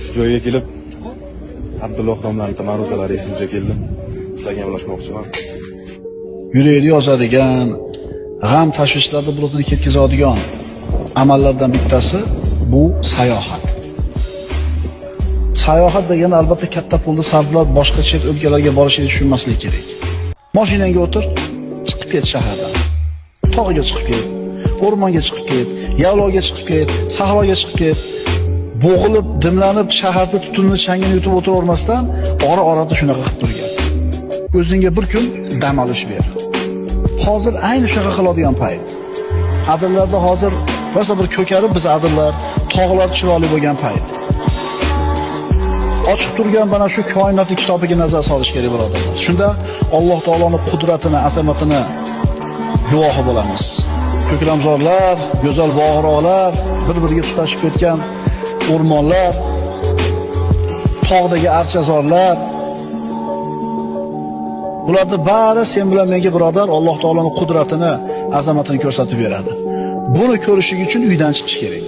Shu joyga kelib Abdulloh domlaning ma'ruzalari esimga keldi. Sizlarga gaplashmoqchiman. Yurakni yozadigan, g'am tashvishlarni bulutini ketkazadigan amallardan bittasi bu sayohat. Sayohat degani albatta katta pulni sarflab boshqa chet o'lkalarga borishni tushunmaslik kerak. Mashinangga o'tir, chiqib ket shahardan. Tog'ga chiqib ket, o'rmonga chiqib ket, yaylovga chiqib ket, sahroga chiqib ket. Bo'g'ilib, dimlanib, shaharda tutunni changini yutib o'tiravermasdan, ora-orada shunaqa qilib turgan. O'zingga bir kun dam olish ber. Hozir ayni shunaqa qiladigan payt. Adillarda hozir masalan bir ko'karib biz adillar, tog'lar chiroyli bo'lgan payt. Ochiq turgan mana shu koinotning kitobiga nazar solish kerak birodarlar. Shunda Alloh taoloning qudratini, azamatini guvohi bo'lamiz. Ko'klamzorlar, go'zal bog'roqlar, bir-biriga tutashib ketgan o'rmonlar, tog'dagi archazorlar. Bularni bari sen bilan menga birodar Alloh taoloning qudratini, azamatini ko'rsatib beradi. Buni ko'rishing uchun uydan chiqish kerak.